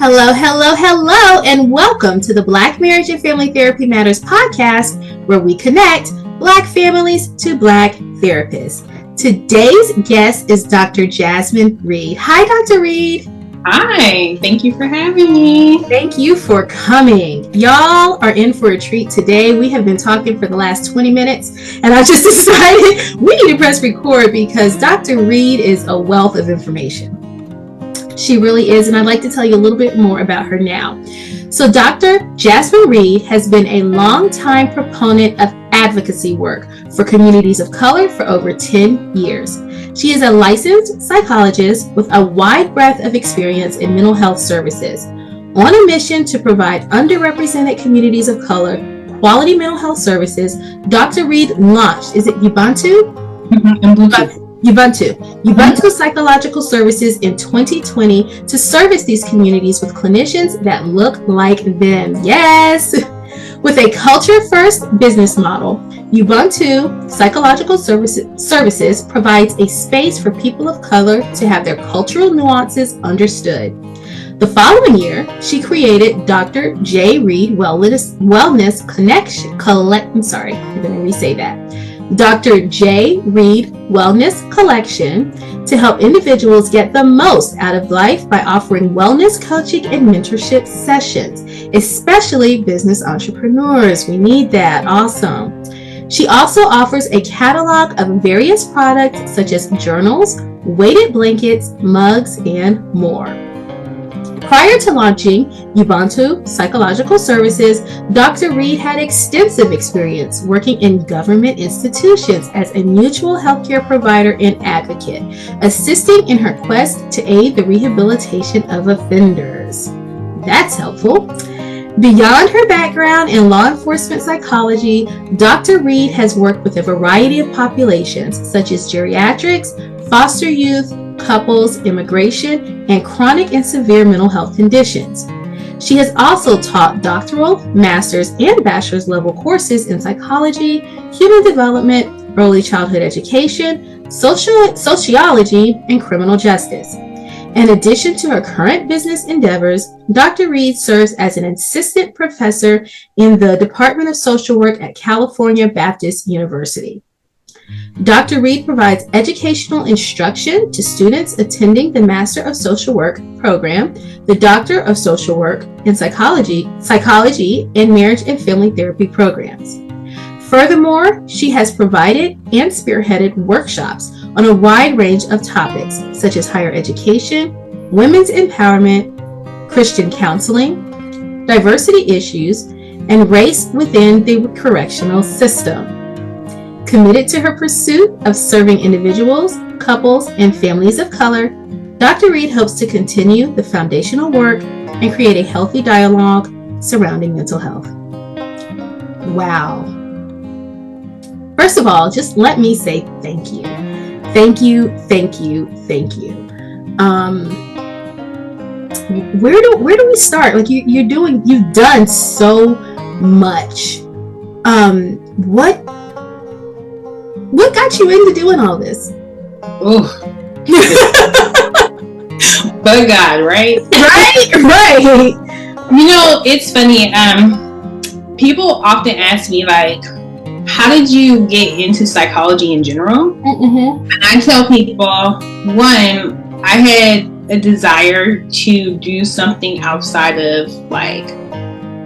Hello, hello, hello, and welcome to the Black Marriage and Family Therapy Matters podcast, where we connect Black families to Black therapists. Today's guest is Dr. Jasmine Reed. Hi, Dr. Reed. Hi, thank you for having me. Thank you for coming. Y'all are in for a treat today. We have been talking for the last 20 minutes, and I just decided we need to press record because Dr. Reed is a wealth of information. She really is, and I'd like to tell you a little bit more about her now. So Dr. Jasmine Reed has been a long-time proponent of advocacy work for communities of color for over 10 years. She is a licensed psychologist with a wide breadth of experience in mental health services. On a mission to provide underrepresented communities of color quality mental health services, Dr. Reed launched, is it Ubuntu? Ubuntu Psychological Services in 2020 to service these communities with clinicians that look like them. Yes! With a culture-first business model, Ubuntu Psychological Services provides a space for people of color to have their cultural nuances understood. The following year, she created Dr. J. Reed Wellness Connection. Dr. J. Reed Wellness Collection to help individuals get the most out of life by offering wellness coaching and mentorship sessions, especially business entrepreneurs. We need that. Awesome. She also offers a catalog of various products such as journals, weighted blankets, mugs, and more. Prior to launching Ubuntu Psychological Services, Dr. Reed had extensive experience working in government institutions as a mutual healthcare provider and advocate, assisting in her quest to aid the rehabilitation of offenders. That's helpful. Beyond her background in law enforcement psychology, Dr. Reed has worked with a variety of populations such as geriatrics, foster youth, couples, immigration, and chronic and severe mental health conditions. She has also taught doctoral, master's, and bachelor's level courses in psychology, human development, early childhood education, sociology, and criminal justice. In addition to her current business endeavors, Dr. Reed serves as an assistant professor in the Department of Social Work at California Baptist University. Dr. Reed provides educational instruction to students attending the Master of Social Work program, the Doctor of Social Work in Psychology, and Marriage and Family Therapy programs. Furthermore, she has provided and spearheaded workshops on a wide range of topics such as higher education, women's empowerment, Christian counseling, diversity issues, and race within the correctional system. Committed to her pursuit of serving individuals, couples, and families of color, Dr. Reed hopes to continue the foundational work and create a healthy dialogue surrounding mental health. Wow. First of all, just let me say thank you. Thank you, thank you, thank you. Where do we start? Like you've done so much. What got you into doing all this? Oh, but God, right? Right. You know, it's funny. People often ask me, like, how did you get into psychology in general? Mm-hmm. And I tell people, one, I had a desire to do something outside of like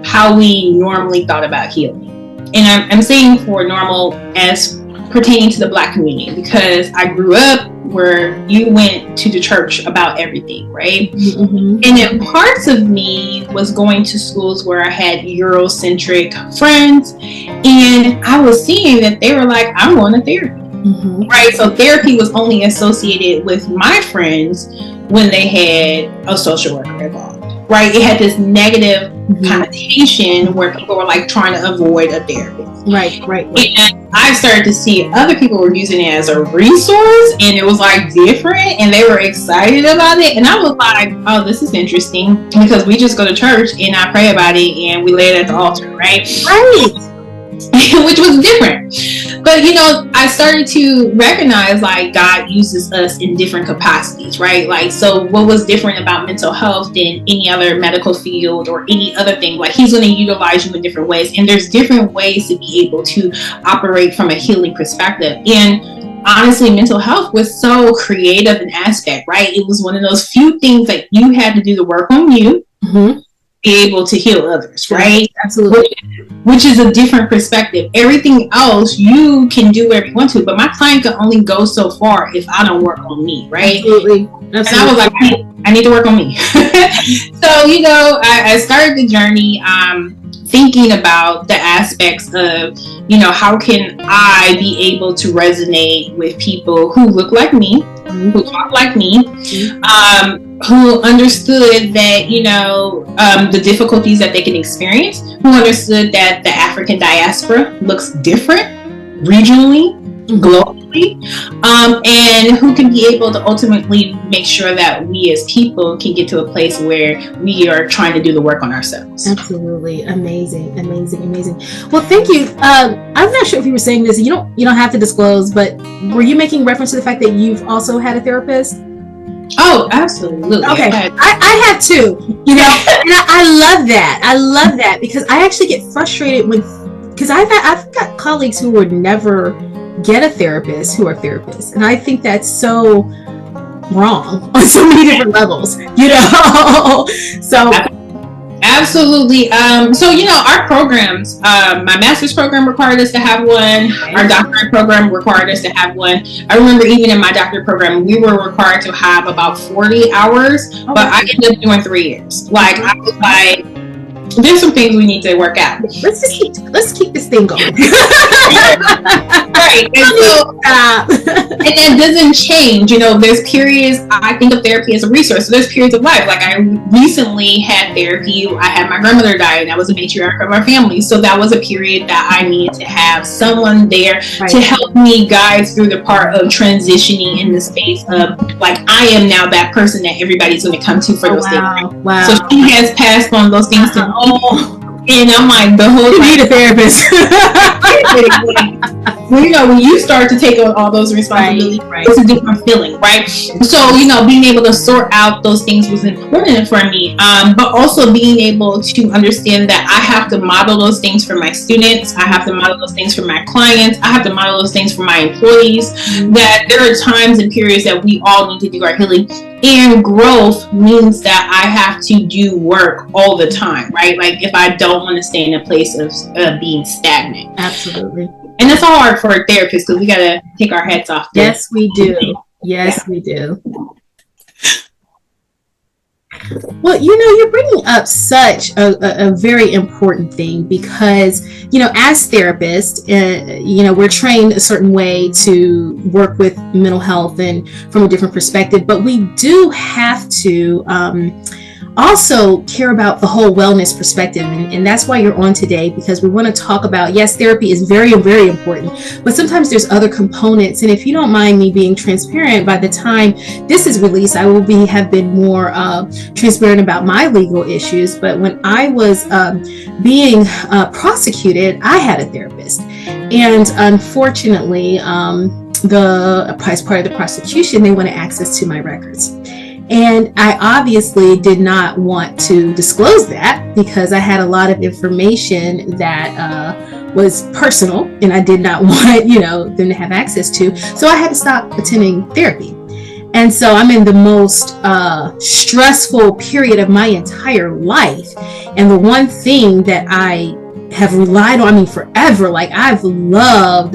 how we normally thought about healing. And I'm saying for normal as pertaining to the Black community, because I grew up where you went to the church about everything, right? Mm-hmm. And then parts of me was going to schools where I had Eurocentric friends, and I was seeing that they were like, I'm going to therapy, mm-hmm. right? So therapy was only associated with my friends when they had a social worker involved, right? It had this negative mm-hmm. connotation where people were like trying to avoid a therapist. Right. And I started to see other people were using it as a resource, and it was like different, and they were excited about it. And I was like, oh, this is interesting, because we just go to church and I pray about it and we lay it at the altar, right? Right. Which was different. But I started to recognize like God uses us in different capacities, right? Like, so what was different about mental health than any other medical field or any other thing? Like, he's going to utilize you in different ways, and there's different ways to be able to operate from a healing perspective. And honestly, mental health was so creative an aspect, right? It was one of those few things that you had to do the work on you. Mm-hmm. Be able to heal others, right? Absolutely. Which is a different perspective. Everything else you can do whatever you want to, but my client can only go so far if I don't work on me, right? Absolutely. And I was like, I need to work on me. So I started the journey thinking about the aspects of how can I be able to resonate with people who look like me, who talk like me, who understood that the difficulties that they can experience, who understood that the African diaspora looks different regionally, globally, and who can be able to ultimately make sure that we as people can get to a place where we are trying to do the work on ourselves. Absolutely. Amazing. Well, thank you. I'm not sure if you were saying this, you don't have to disclose, but were you making reference to the fact that you've also had a therapist? Oh, absolutely. Okay. I have too, and I love that because I actually get frustrated because I've got colleagues who would never get a therapist who are therapists, and I think that's so wrong on so many different levels, so absolutely. So our programs, my master's program required us to have one. Our doctorate program required us to have one. I remember even in my doctorate program we were required to have about 40 hours, but I ended up doing 3 years. Like, I was like, there's some things we need to work out. Let's keep this thing going. Right. And it doesn't change. There's periods. I think of therapy as a resource. So there's periods of life. Like, I recently had therapy. I had my grandmother die, and I was a matriarch of our family. So that was a period that I needed to have someone there to help me guide through the part of transitioning in the space of, like, I am now that person that everybody's going to come to for those things. Wow. So she has passed on those things to me. And I'm like, the whole time, you need a therapist. When you start to take on all those responsibilities, it's a different feeling, right? So, being able to sort out those things was important for me. But also being able to understand that I have to model those things for my students. I have to model those things for my clients. I have to model those things for my employees. That there are times and periods that we all need to do our healing. And growth means that I have to do work all the time, right? Like, if I don't want to stay in a place of being stagnant. Absolutely. And it's hard for a therapist because we got to take our heads off. Yes, we do. We do. Well, you're bringing up such a very important thing because, as therapists, we're trained a certain way to work with mental health and from a different perspective, but we do have to also care about the whole wellness perspective. And that's why you're on today, because we want to talk about, yes, therapy is very, very important, but sometimes there's other components. And if you don't mind me being transparent, by the time this is released, I will have been more transparent about my legal issues. But when I was being prosecuted, I had a therapist. And unfortunately, as part of the prosecution, they wanted access to my records. And I obviously did not want to disclose that because I had a lot of information that was personal and I did not want, them to have access to. So I had to stop attending therapy. And so I'm in the most stressful period of my entire life. And the one thing that I have relied on, forever, like, I've loved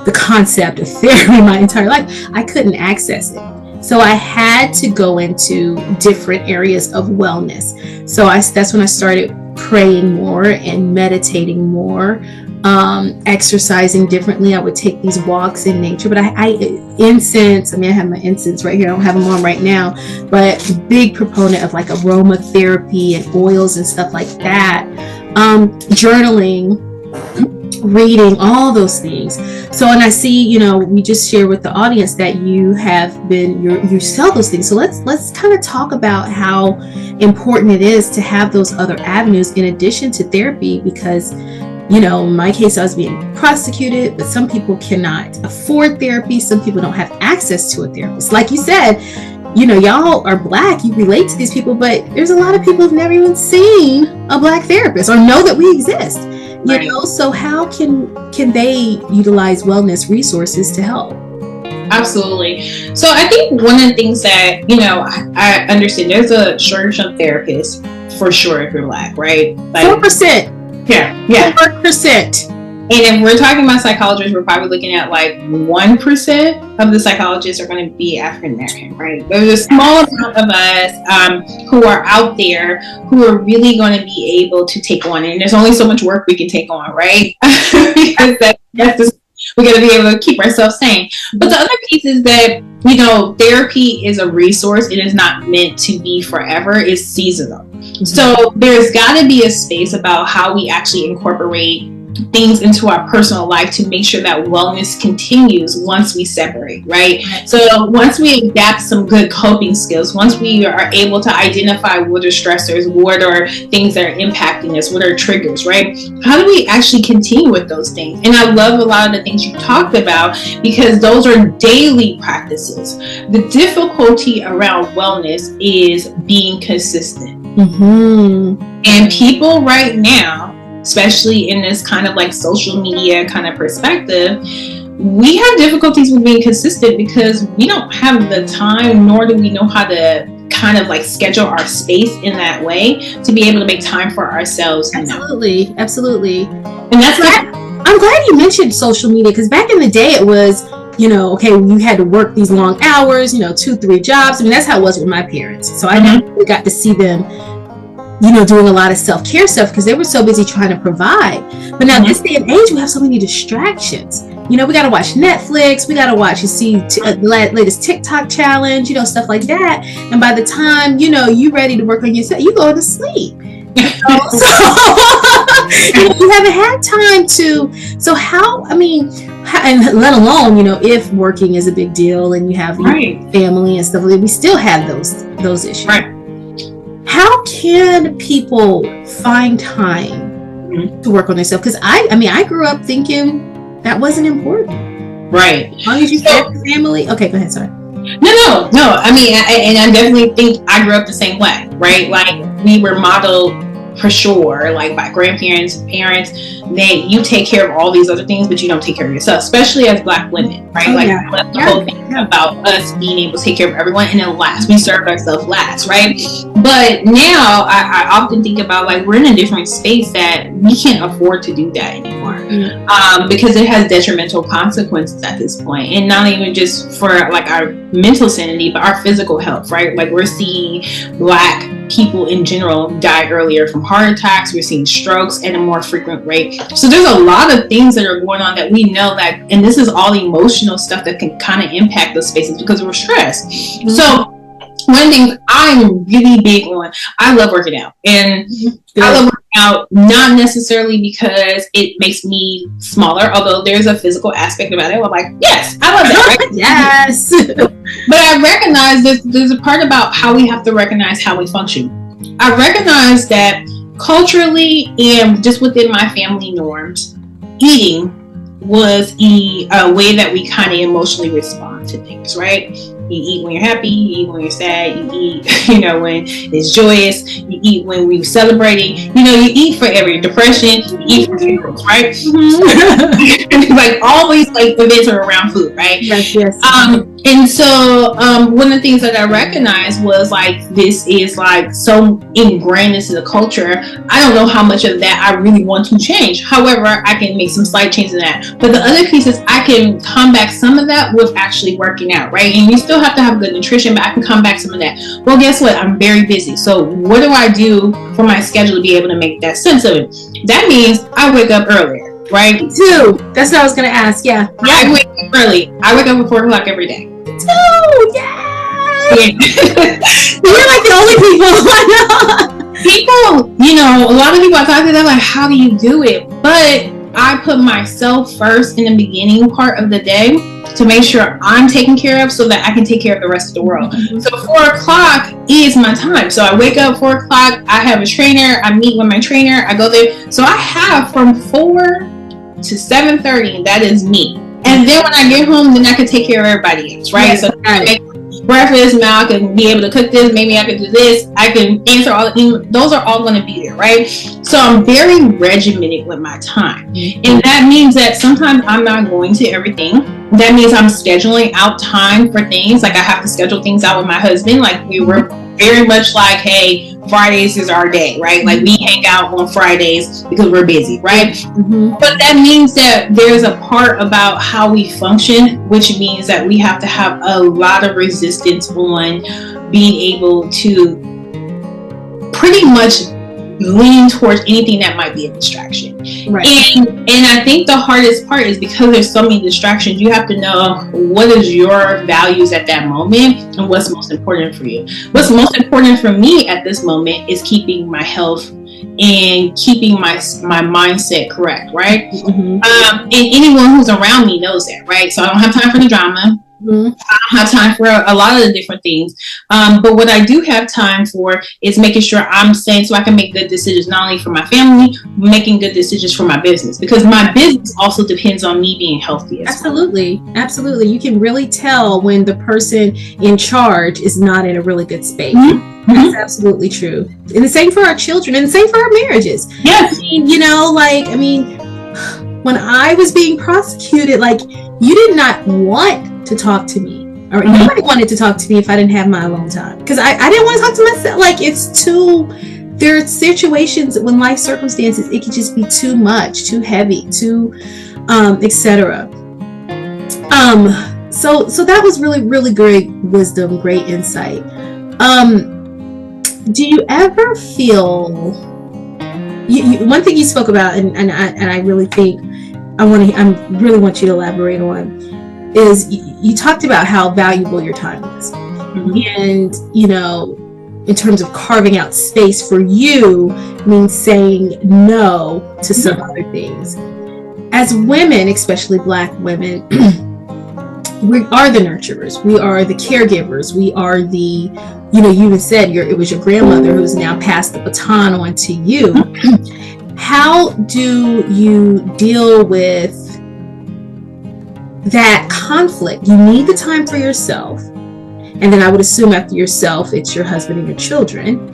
the concept of therapy my entire life, I couldn't access it. So I had to go into different areas of wellness. So that's when I started praying more and meditating more, exercising differently. I would take these walks in nature, but incense, I have my incense right here. I don't have them on right now, but big proponent of like aromatherapy and oils and stuff like that. Journaling, reading, all those things. So, and I see, we just share with the audience that you sell those things. So let's kind of talk about how important it is to have those other avenues in addition to therapy, because you know, in my case, I was being prosecuted, but some people cannot afford therapy. Some people don't have access to a therapist. Like you said, you know, y'all are Black, you relate to these people, but there's a lot of people who've never even seen a Black therapist or know that we exist. You know, so how can they utilize wellness resources to help? Absolutely. So I think one of the things that, you know, I understand, there's a shortage of therapists for sure if you're Black, right? Like 4%. Yeah. 4%. And if we're talking about psychologists, we're probably looking at like 1% of the psychologists are going to be African American, right? There's a small amount of us who are out there who are really going to be able to take on, and there's only so much work we can take on, right? Because that's just, we got to be able to keep ourselves sane. But the other piece is that, you know, therapy is a resource. It is not meant to be forever. It's seasonal. Mm-hmm. So there's got to be a space about how we actually incorporate things into our personal life to make sure that wellness continues once we separate, right? So once we adapt some good coping skills, once we are able to identify what are stressors, what are things that are impacting us, what are triggers, right? How do we actually continue with those things? And I love a lot of the things you talked about because those are daily practices. The difficulty around wellness is being consistent. Mm-hmm. And people right now, especially in this kind of like social media kind of perspective, we have difficulties with being consistent because we don't have the time, nor do we know how to kind of like schedule our space in that way to be able to make time for ourselves. Absolutely. Absolutely. And that's like, I'm glad you mentioned social media because back in the day it was, you know, okay, you had to work these long hours, you know, 2-3 jobs. I mean, that's how it was with my parents. So I never really got to see them, you know, doing a lot of self-care stuff because they were so busy trying to provide. But now this day and age, we have so many distractions. You know, we got to watch Netflix. We got to watch and see the latest TikTok challenge, you know, stuff like that. And by the time, you know, you ready to work on yourself, you go to sleep. You know? So you haven't had time to. So how, I mean, and let alone, you know, if working is a big deal and you have family and stuff, we still have those issues. Right. How can people find time to work on themselves? Because I grew up thinking that wasn't important. Right. As long as you have a family. Okay, go ahead. Sorry. No. I mean, I definitely think I grew up the same way, right? Like we were modeled for sure, like by grandparents, parents, you take care of all these other things, but you don't take care of yourself, especially as Black women, right? The whole thing about us being able to take care of everyone and then last, we served ourselves last, right? But now I often think about like we're in a different space that we can't afford to do that anymore because it has detrimental consequences at this point, and not even just for like our mental sanity, but our physical health, right? Like we're seeing Black people in general die earlier from heart attacks. We're seeing strokes at a more frequent rate. So there's a lot of things that are going on that we know that, and this is all emotional stuff that can kind of impact those spaces because we're stressed. Mm-hmm. So one thing I'm really big on, I love working out. And I love working out not necessarily because it makes me smaller, although there's a physical aspect about it. I'm like, yes, I love that, right? Yes. But I recognize there's a part about how we have to recognize how we function. I recognize that culturally and just within my family norms, eating was a way that we kind of emotionally respond to things, right? You eat when you're happy, you eat when you're sad, you eat, you know, when it's joyous, you eat when we're celebrating, you know, you eat for every depression, you eat for funerals, right? Mm-hmm. Like always like events are around food, right? Yes. And so one of the things that I recognized was like this is like so ingrained into the culture. I don't know how much of that I really want to change. However, I can make some slight changes in that. But the other piece is I can combat some of that with actually working out, right? And you still have to have good nutrition, but I can combat some of that. Well, guess what? I'm very busy. So what do I do for my schedule to be able to make that sense of it? That means I wake up earlier, right? Me too. That's what I was going to ask. Yeah. I wake up early. I wake up at 4 o'clock every day. Me too. Yeah. You're like the only people I know. People, you know, a lot of people I talk to, they're like, how do you do it? But I put myself first in the beginning part of the day to make sure I'm taken care of so that I can take care of the rest of the world. So 4:00 is my time. So I wake up 4:00. I have a trainer. I meet with my trainer. I go there. So I have from 4 to 7:30. That is me. And then when I get home, then I can take care of everybody else, right? Yes, so I make breakfast, now I can be able to cook this, maybe I can do this, I can answer all the emails. Those are all going to be there, right? So I'm very regimented with my time. And that means that sometimes I'm not going to everything. That means I'm scheduling out time for things. Like I have to schedule things out with my husband. Like we were very much like, hey, Fridays is our day, right? Like we hang out on Fridays because we're busy, right? But that means that there's a part about how we function, which means that we have to have a lot of resistance on being able to pretty much lean towards anything that might be a distraction. Right. And I think the hardest part is because there's so many distractions, you have to know what is your values at that moment and what's most important for you. What's most important for me at this moment is keeping my health and keeping my mindset correct, right? And anyone who's around me knows that, right? So I don't have time for the drama. I don't have time for a lot of the different things. But what I do have time for is making sure I'm saying so I can make good decisions, not only for my family, but making good decisions for my business. Because my business also depends on me being healthy as Absolutely. Absolutely. You can really tell when the person in charge is not in a really good space. That's absolutely true. And the same for our children and the same for our marriages. Yes. I mean, when I was being prosecuted, like, you did not want to talk to me, or nobody wanted to talk to me if I didn't have my alone time, because I didn't want to talk to myself. Like, there are situations when life circumstances, it can just be too much, too heavy, too etc. So that was really, really great wisdom, great insight. Do you ever feel one thing you spoke about, and I really think I really want you to elaborate on, is you talked about how valuable your time is. And, in terms of carving out space for you means saying no to some other things. As women, especially Black women, we are the nurturers. We are the caregivers. We are the, you even said it was your grandmother who's now passed the baton on to you. How do you deal with that conflict? You need the time for yourself. And then I would assume after yourself, it's your husband and your children.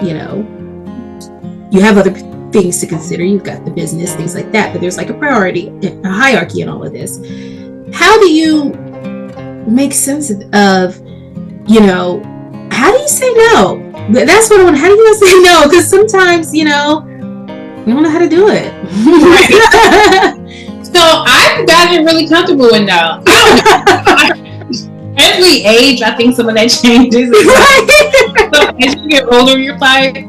You have other things to consider. You've got the business, things like that. But there's like a priority, a hierarchy in all of this. How do you make sense of, how do you say no? That's what I want. How do you say no? Because sometimes, we don't know how to do it. So I've gotten really comfortable with no. As we age, I think some of that changes. So as you get older, you're like,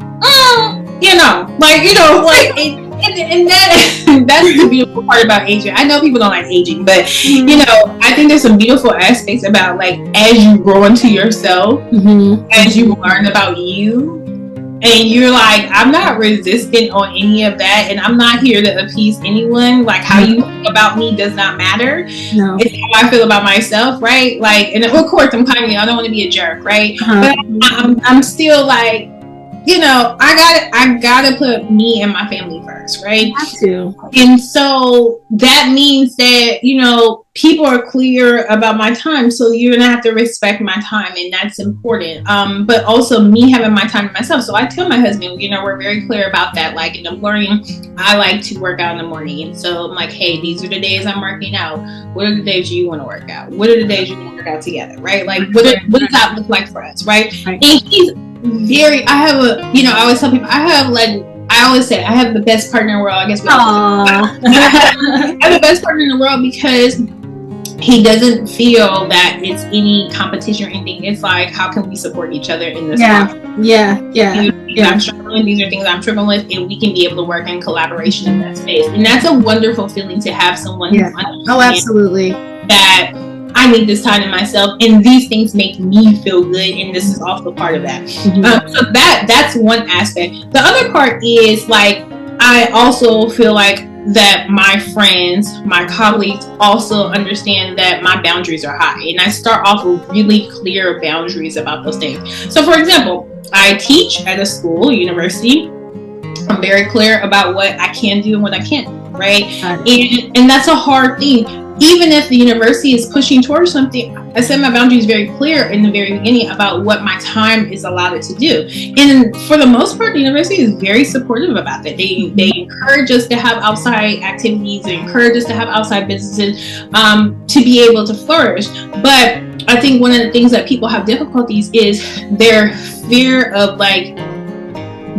and that's the beautiful part about aging. I know people don't like aging, but I think there's some beautiful aspects about, like, as you grow into yourself, as you learn about you, and you're like, I'm not resistant on any of that, and I'm not here to appease anyone. Like, how you feel about me does not matter. No. It's how I feel about myself, right? Like, and of course, I don't want to be a jerk, right? But I'm still like, I gotta put me and my family first, right? I have to. And so that means that, people are clear about my time. So you're gonna have to respect my time, and that's important. But also me having my time to myself. So I tell my husband, we're very clear about that. Like, in the morning, I like to work out in the morning. And so I'm like, hey, these are the days I'm working out. What are the days you want to work out? What are the days you want to work out together, right? Like, what does that look like for us, right? And he's I always tell people, I always say I have the best partner in the world. I guess I have the best partner in the world because he doesn't feel that it's any competition or anything. It's like, how can we support each other in this process? I'm struggling. These are things I'm struggling with, and we can be able to work in collaboration in that space. And that's a wonderful feeling to have someone who understands absolutely, that I need this time to myself, and these things make me feel good, and this is also part of that. So that's one aspect. The other part is, like, I also feel like that my friends, my colleagues also understand that my boundaries are high. And I start off with really clear boundaries about those things. So for example, I teach at a school, university. I'm very clear about what I can do and what I can't do, right? And that's a hard thing. Even if the university is pushing towards something, I set my boundaries very clear in the very beginning about what my time is allowed to do. And for the most part, the university is very supportive about that. They encourage us to have outside activities, they encourage us to have outside businesses to be able to flourish. But I think one of the things that people have difficulties is their fear of like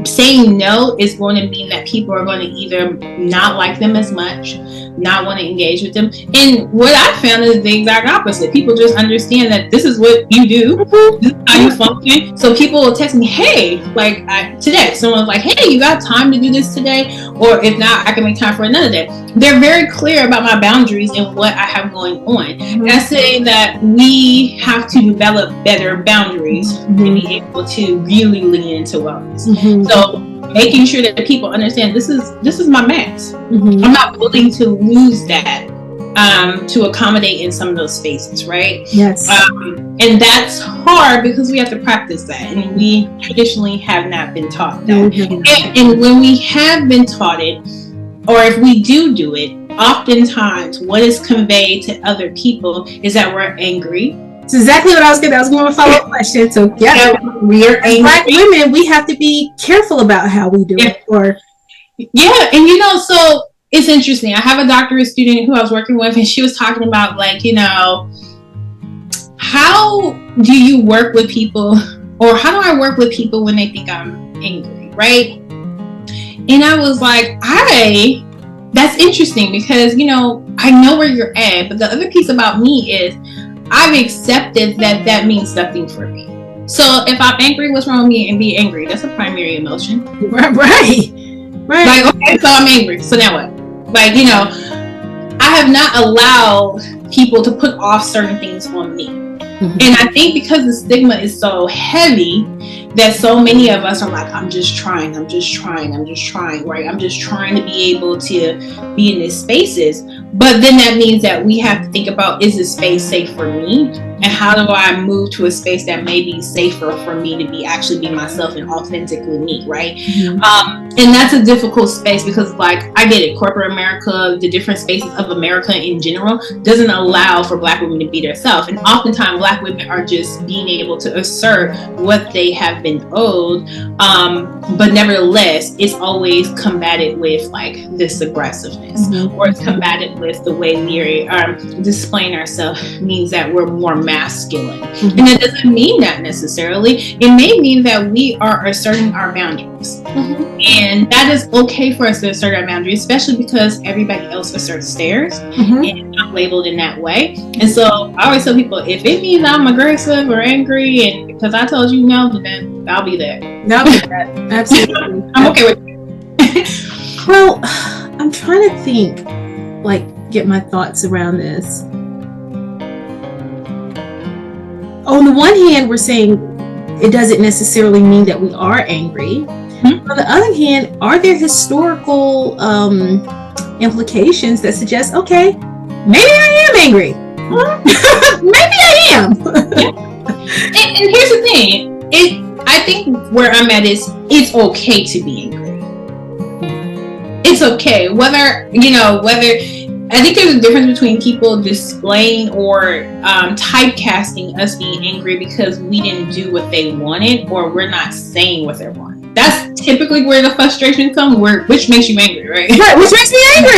saying no is going to mean that people are going to either not like them as much, not want to engage with them. And what I found is the exact opposite. People just understand that this is what you do, this is how you function. So people will text me, hey, like today, someone's like, hey, you got time to do this today? Or if not, I can make time for another day. They're very clear about my boundaries and what I have going on. And I say that we have to develop better boundaries and be able to really lean into wellness. So making sure that people understand this is my max. I'm not willing to lose that to accommodate in some of those spaces, right? Yes. And that's hard because we have to practice that, and we traditionally have not been taught that. And when we have been taught it, or if we do it, oftentimes what is conveyed to other people is that we're angry. That's exactly what I was going to follow up question. So yeah, we are angry. Black women, we have to be careful about how we do it. Or and so it's interesting. I have a doctorate student who I was working with, and she was talking about like, how do you work with people, or how do I work with people when they think I'm angry, right? And I was like, that's interesting because, I know where you're at, but the other piece about me is I've accepted that means nothing for me. So if I'm angry, what's wrong with me and be angry? That's a primary emotion. Right. Like, okay, so I'm angry. So now what? Like, I have not allowed people to put off certain things on me. And I think because the stigma is so heavy that so many of us are like, I'm just trying, right? I'm just trying to be able to be in these spaces. But then that means that we have to think about, is this space safe for me? And how do I move to a space that may be safer for me to actually be myself and authentically me, right? And that's a difficult space because, like, I get it. Corporate America, the different spaces of America in general, doesn't allow for Black women to be themselves. And oftentimes, Black women are just being able to assert what they have been owed. But nevertheless, it's always combated with, like, this aggressiveness, or it's combated with the way we are displaying ourselves means that we're more masculine. And it doesn't mean that necessarily. It may mean that we are asserting our boundaries. And that is okay for us to assert our boundaries, especially because everybody else asserts theirs and not labeled in that way. And so I always tell people, if it means I'm aggressive or angry and because I told you no, then I'll be there. Absolutely. I'm okay with it. Well, I'm trying to think, get my thoughts around this. On the one hand, we're saying it doesn't necessarily mean that we are angry. On the other hand, are there historical implications that suggest, okay, maybe I am angry. Maybe I am. And here's the thing. I think where I'm at is it's okay to be angry. It's okay. Whether I think there's a difference between people displaying or typecasting us being angry because we didn't do what they wanted or we're not saying what they want. That's typically where the frustration comes, which makes you angry, right? Right, which makes me angry.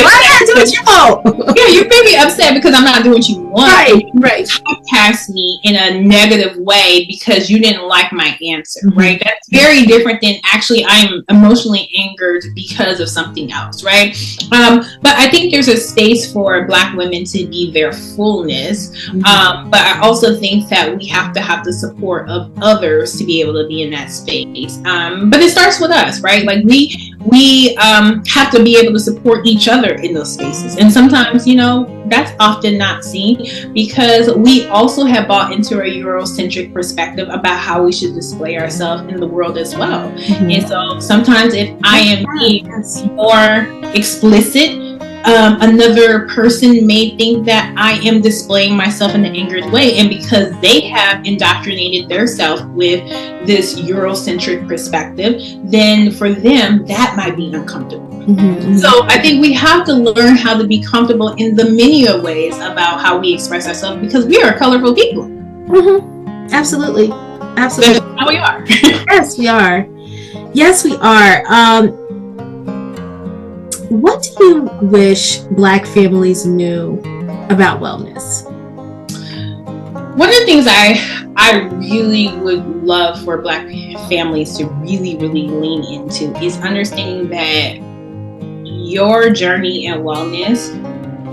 Why not do what you want? Yeah, you may be upset because I'm not doing what you want. Right. Typecast me in a negative way because you didn't like my answer, right? That's very different than actually I'm emotionally angered because of something else, right? But I think there's a space for Black women to be their fullness. But I also think that we have to have the support of others to be able to be in that space. But it starts with us, right? Like we have to be able to support each other in those spaces. And sometimes, that's often not seen because we also have bought into a Eurocentric perspective about how we should display ourselves in the world as well. And so sometimes if I am me, or explicit. Another person may think that I am displaying myself in an angered way, and because they have indoctrinated themselves with this Eurocentric perspective, then for them that might be uncomfortable. Mm-hmm. So I think we have to learn how to be comfortable in the many ways about how we express ourselves, because we are colorful people. Mm-hmm. Absolutely. That's how we are. Yes, we are. Yes, we are. What do you wish Black families knew about wellness? One of the things I really would love for Black families to really, really lean into is understanding that your journey in wellness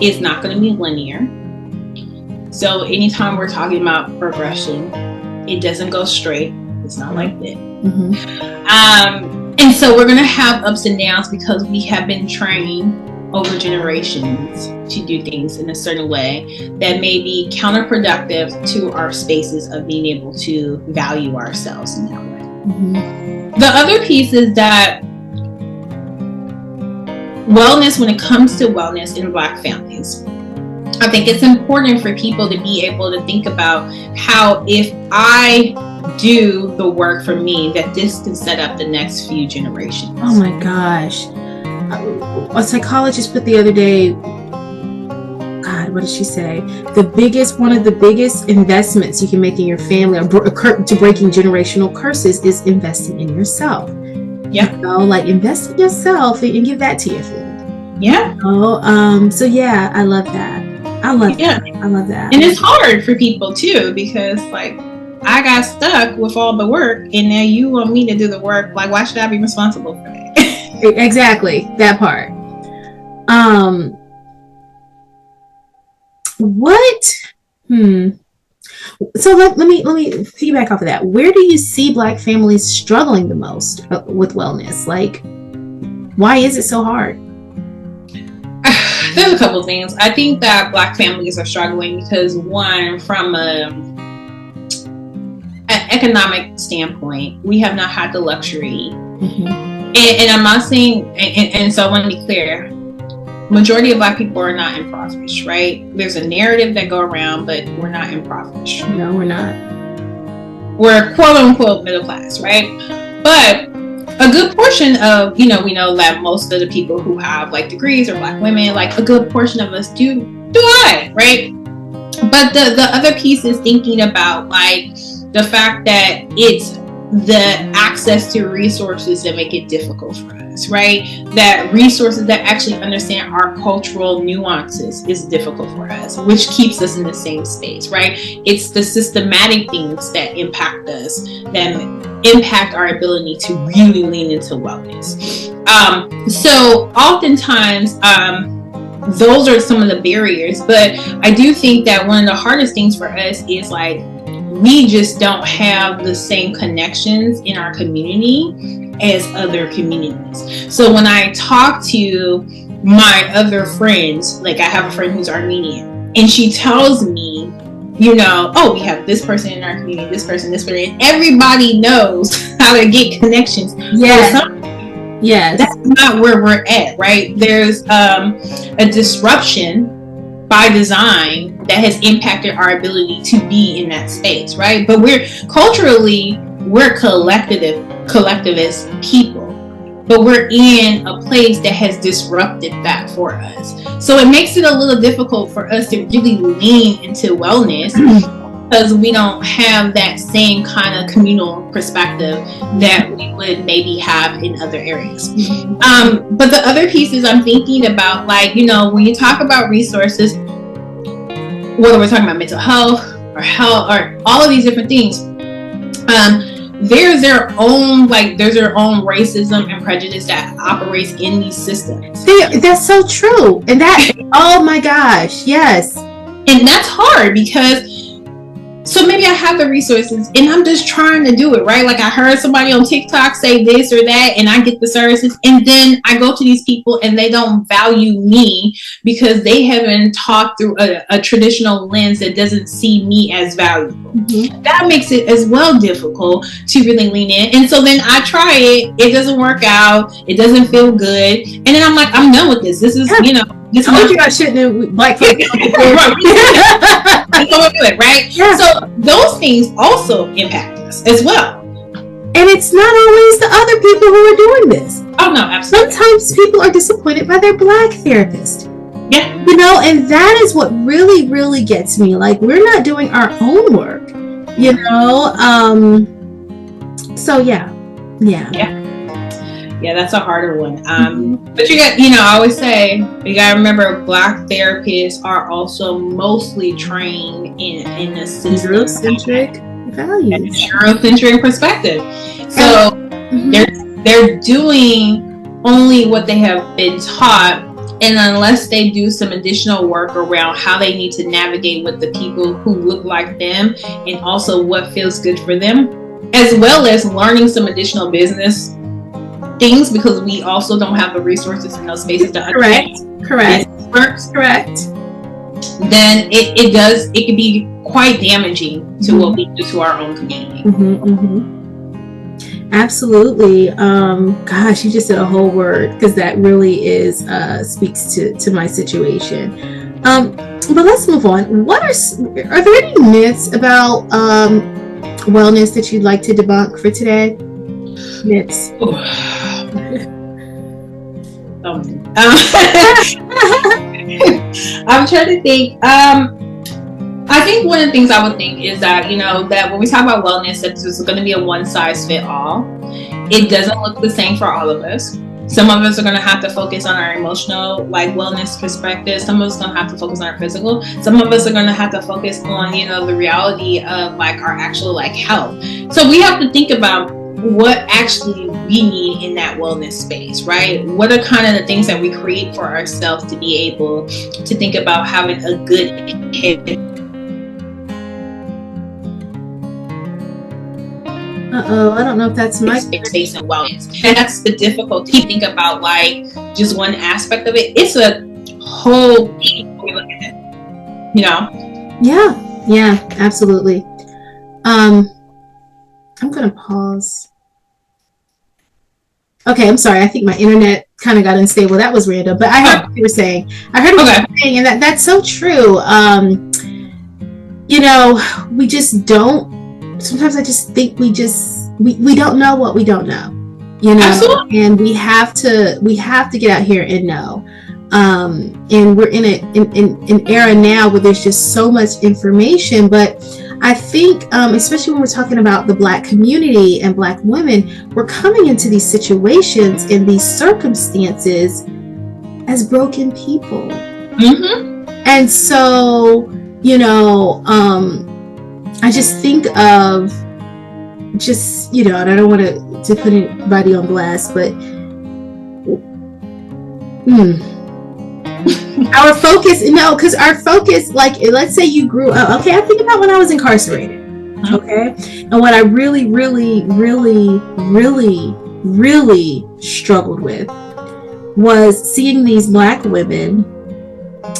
is not going to be linear. So anytime we're talking about progression, it doesn't go straight. It's not like that. Mm-hmm. And so we're going to have ups and downs because we have been trained over generations to do things in a certain way that may be counterproductive to our spaces of being able to value ourselves in that way. Mm-hmm. The other piece is that wellness, when it comes to wellness in Black families, I think it's important for people to be able to think about how, if I do the work for me, that this can set up the next few generations. Oh my gosh. A psychologist put the other day, God, what did she say? One of the biggest investments you can make in your family to breaking generational curses is investing in yourself. Yeah. You know, like invest in yourself and give that to your family. Yeah. So yeah, I love that. I love that. And it's hard for people too, because like, I got stuck with all the work, and now you want me to do the work. Like, why should I be responsible for that? Exactly, that part. So let me piggyback off of that. Where do you see Black families struggling the most with wellness? Like, why is it so hard? There's a couple of things. I think that Black families are struggling because, one, from an economic standpoint, we have not had the luxury. Mm-hmm. And I'm not saying, and so I want to be clear, majority of Black people are not impoverished, right? There's a narrative that go around, but we're not impoverished. No, we're not. We're quote unquote middle class, right? But a good portion of, we know that most of the people who have like degrees are Black women, like a good portion of us do I, right? But the other piece is thinking about like the fact that it's the access to resources that make it difficult for us, right? That resources that actually understand our cultural nuances is difficult for us, which keeps us in the same space, right? It's the systematic things that impact us, that impact our ability to really lean into wellness. So oftentimes, those are some of the barriers, but I do think that one of the hardest things for us is like, we just don't have the same connections in our community as other communities. So when I talk to my other friends, like I have a friend who's Armenian, and she tells me, oh, we have this person in our community, this person, and everybody knows how to get connections. Yes. That's not where we're at, right? There's a disruption by design that has impacted our ability to be in that space, right? But we're collectivist people, but we're in a place that has disrupted that for us. So it makes it a little difficult for us to really lean into wellness because we don't have that same kind of communal perspective that we would maybe have in other areas. But the other pieces I'm thinking about, like, when you talk about resources, whether we're talking about mental health or all of these different things, there's their own racism and prejudice that operates in these systems. That's so true. And that, oh my gosh, yes. And that's hard because So maybe I have the resources and I'm just trying to do it, right? Like I heard somebody on TikTok say this or that and I get the services, and then I go to these people and they don't value me because they haven't taught through a traditional lens that doesn't see me as valuable. Mm-hmm. That makes it as well difficult to really lean in. And so then I try it doesn't work out, it doesn't feel good, and then I'm like, I'm done with this. This is, you know, this I told you I shouldn't have black folks. Right? Yeah. So those things also impact us as well. And it's not always the other people who are doing this. Oh no, absolutely. Sometimes people are disappointed by their black therapist. Yeah. You know, and that is what really, really gets me. Like, we're not doing our own work, you know? So yeah. Yeah, that's a harder one. But you got, you know, I always say, you got to remember, black therapists are also mostly trained in a Eurocentric values, Eurocentric perspective. So they're doing only what they have been taught, and unless they do some additional work around how they need to navigate with the people who look like them, and also what feels good for them, as well as learning some additional business things, because we also don't have the resources in those spaces to understand. Correct. Then it can be quite damaging to what we do to our own community. Absolutely. Gosh, you just said a whole word, because that really is speaks to my situation. But let's move on. Are there any myths about wellness that you'd like to debunk for today? Myths. I'm trying to think. I think one of the things I would think is that, you know, that when we talk about wellness, that this is going to be a one size fit all. It doesn't look the same for all of us. Some of us are going to have to focus on our emotional, like, wellness perspective. Some of us are going to have to focus on our physical. Some of us are going to have to focus on, you know, the reality of, like, our actual, like, health. So we have to think about what actually we need in that wellness space, right? What are kind of the things that we create for ourselves to be able to think about having a good head? I don't know if that's my space and wellness. And that's the difficulty. Think about, like, just one aspect of it. It's a whole thing we look at it, you know? Yeah, absolutely. I'm gonna pause. Okay, I'm sorry. I think my internet kind of got unstable. That was random, but I heard what you were saying. And that's so true. You know, we just don't. Sometimes I just think we don't know what we don't know. You know, absolutely. And we have to get out here and know. And we're in an era now where there's just so much information, but I think, especially when we're talking about the Black community and Black women, we're coming into these situations and these circumstances as broken people. And so, you know, I just think of just, you know, and I don't want to put anybody on blast, but our focus, because our focus, like, let's say you grew up, okay, I think about when I was incarcerated, okay, and what I really, really, really, really, really struggled with was seeing these Black women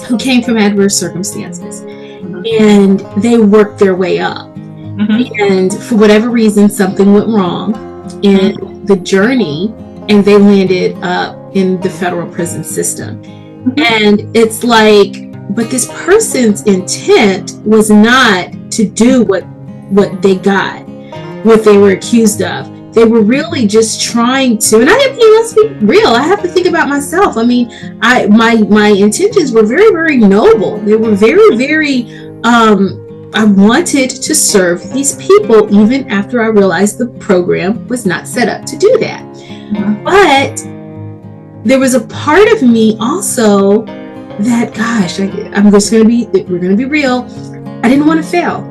who came from adverse circumstances, and they worked their way up, and for whatever reason, something went wrong in the journey, and they landed up in the federal prison system. And it's like, but this person's intent was not to do what they got, what they were accused of. They were really just trying to, and let's be real, I have to think about myself. I mean, my intentions were very, very noble. They were very, very, I wanted to serve these people even after I realized the program was not set up to do that. But there was a part of me also that, gosh, we're going to be real. I didn't want to fail.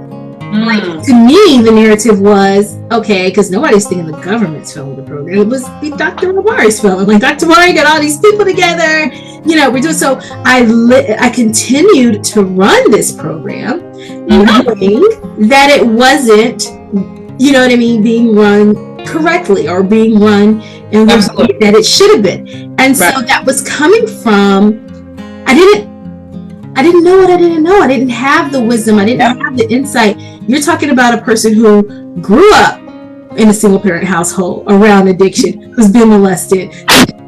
Like, to me, the narrative was, okay, because nobody's thinking the government's failing the program. It was Dr. Omari's failing. Like, Dr. Omari got all these people together. we're doing. So I continued to run this program, knowing that it wasn't, being run correctly or being run in the way that it should have been. And so that was coming from, I didn't know what I didn't know. I didn't have the wisdom. I didn't have the insight. You're talking about a person who grew up in a single parent household around addiction, who's been molested,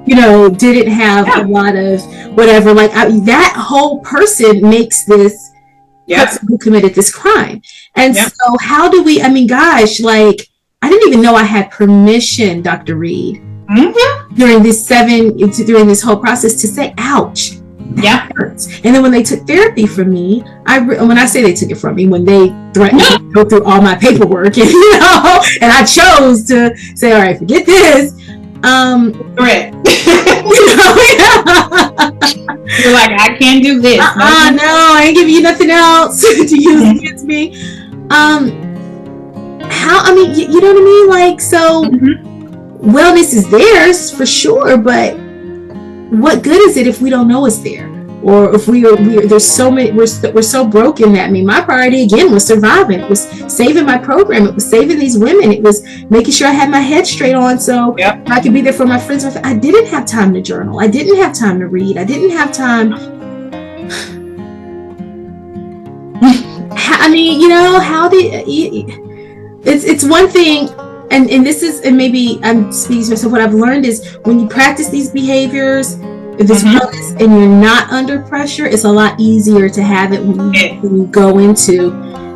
didn't have a lot of whatever. That whole person makes this person who committed this crime. And so how do we, gosh, I didn't even know I had permission, Dr. Reed, during this whole process to say, ouch. That hurts. And then when they took therapy from me, when I say they took it from me, when they threatened to go through all my paperwork, and I chose to say, all right, forget this. Threat. You're like, I can't do this. No, I ain't giving you nothing else to use against me. You know what I mean? So wellness is theirs for sure, but what good is it if we don't know it's there? Or if there's so many, we're so broken that, my priority again was surviving. It was saving my program. It was saving these women. It was making sure I had my head straight on so I could be there for my friends. I didn't have time to journal. I didn't have time to read. I didn't have time. It's one thing. And this is, and maybe I'm speaking to myself, what I've learned is when you practice these behaviors, if it's wellness and you're not under pressure, it's a lot easier to have it when you go into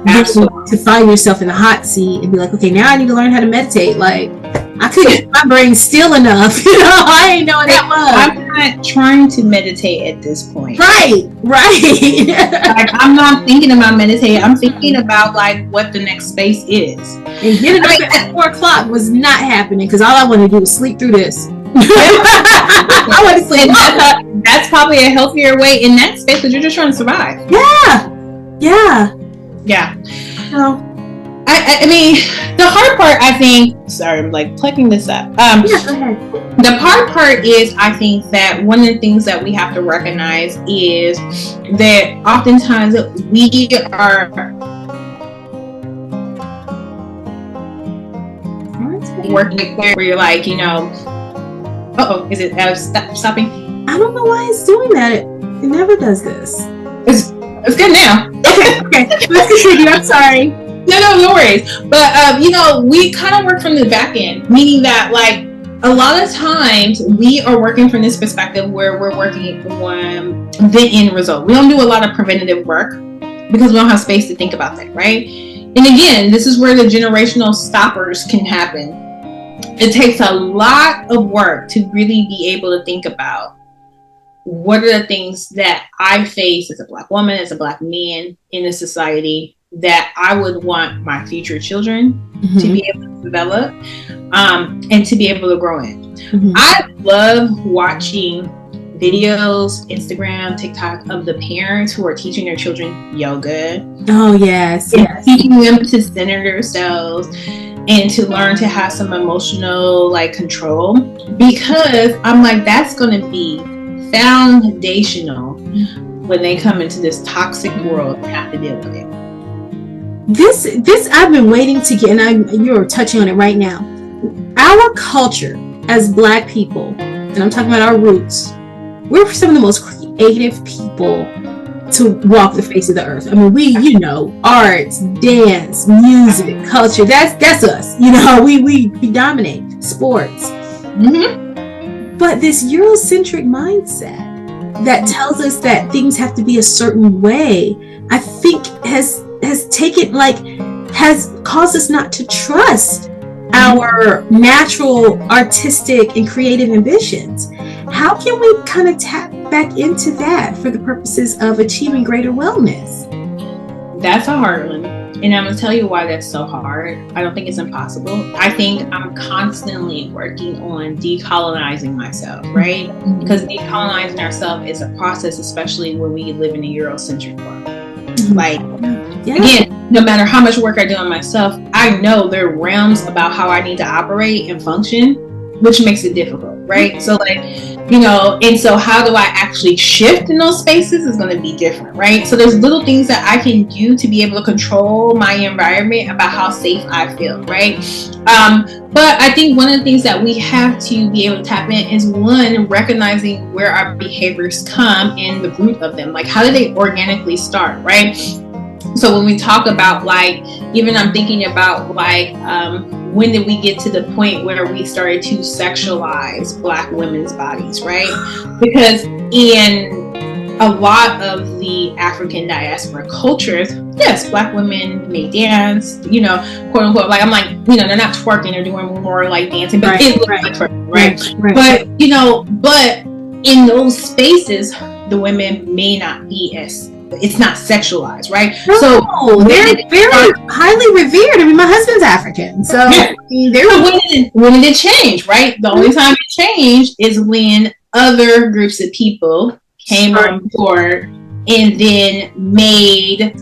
to find yourself in the hot seat and be like, okay, now I need to learn how to meditate. I couldn't get my brain still enough. I ain't know what that was. I'm not trying to meditate at this point. Right. I'm not thinking about meditating. I'm thinking about what the next space is. And getting up at 4:00 was not happening because all I wanted to do was sleep through this. I want to sleep. That's probably a healthier way in that space because you're just trying to survive. Yeah. So, the hard part, I think. Sorry, I'm plugging this up. Go ahead. The hard part is, I think that one of the things that we have to recognize is that oftentimes we are working where you're is it stopping? I don't know why it's doing that. It never does this. It's good now. Okay. Let's continue. I'm sorry. No worries. But we kind of work from the back end, meaning that a lot of times we are working from this perspective where we're working on the end result. We don't do a lot of preventative work because we don't have space to think about that, right? And again, this is where the generational stoppers can happen. It takes a lot of work to really be able to think about what are the things that I face as a Black woman, as a Black man in a society that I would want my future children to be able to develop and to be able to grow in. I love watching videos, Instagram, TikTok of the parents who are teaching their children yoga. Oh, yes. Teaching them to center themselves and to learn to have some emotional control, because I'm that's going to be foundational when they come into this toxic world and have to deal with it. This I've been waiting to get, and you're touching on it right now. Our culture as Black people, and I'm talking about our roots, we're some of the most creative people to walk the face of the earth. We, arts, dance, music, culture, that's us. We dominate sports. But this Eurocentric mindset that tells us that things have to be a certain way, I think has caused us not to trust our natural artistic and creative ambitions. How can we kind of tap back into that for the purposes of achieving greater wellness? That's a hard one. And I'm going to tell you why that's so hard. I don't think it's impossible. I think I'm constantly working on decolonizing myself, right? Because decolonizing ourselves is a process, especially when we live in a Eurocentric world. Again, no matter how much work I do on myself, I know there are realms about how I need to operate and function which makes it difficult, right? So like, and so how do I actually shift in those spaces is going to be different, right? So there's little things that I can do to be able to control my environment about how safe I feel, right? But I think one of the things that we have to be able to tap in is, one, recognizing where our behaviors come and the root of them. Like, how do they organically start, right? So when we talk about, like, even I'm thinking about, like, when did we get to the point where we started to sexualize Black women's bodies, right? Because in a lot of the African diaspora cultures, yes, Black women may dance, quote unquote. Like, I'm like, they're not twerking, they're doing more like dancing, but it looks like twerking, right? But in those spaces, the women may not be as, it's not sexualized, right? No, so they're very highly revered. I mean, my husband's African, so yeah. When did it change, right? The only time it changed is when other groups of people came on board and then made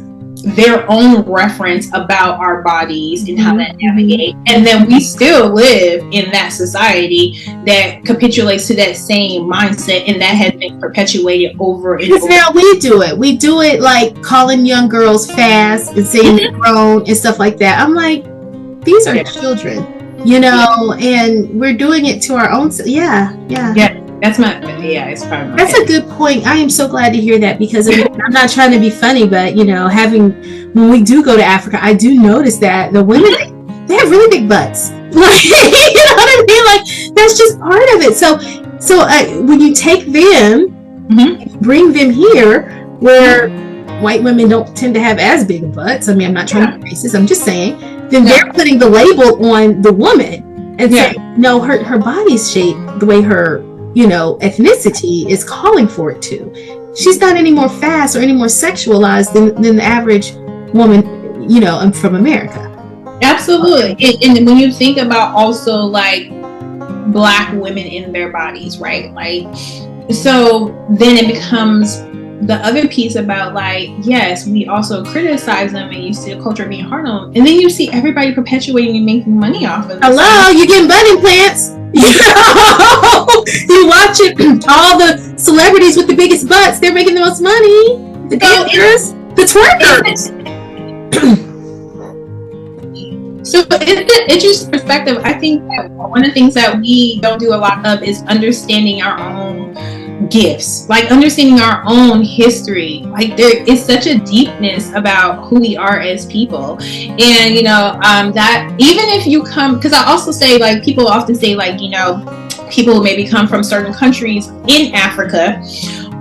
their own reference about our bodies and how that navigate. And then we still live in that society that capitulates to that same mindset, and that has been perpetuated over and over. Because now we do it. We do it like calling young girls fast and saying they're grown and stuff like that. I'm like, these are children, and we're doing it to our own. Yeah. That's it's probably that's a good point. I am so glad to hear that, because I'm not trying to be funny, but when we do go to Africa, I do notice that the women, they have really big butts. Like, you know what I mean? Like, that's just part of it. So when you take them, bring them here, where white women don't tend to have as big of butts. I mean, I'm not trying to be racist. I'm just saying. Then they're putting the label on the woman and saying, no, her body's shaped the way her ethnicity is calling for it to. She's not any more fast or any more sexualized than the average woman, from America. Absolutely. And when you think about also, like, Black women in their bodies, right? Like, so then it becomes the other piece about, like, yes, we also criticize them, and you see the culture being hard on them, and then you see everybody perpetuating and making money off of it. Hello, you're getting butt implants. You watch it, all the celebrities with the biggest butts, they're making the most money. The dancers, the twerkers. So it's an interesting perspective. I think that one of the things that we don't do a lot of is understanding our own gifts, like understanding our own history. Like, there is such a deepness about who we are as people, and that even if you come, because I also say, like, people often say, like, people who maybe come from certain countries in Africa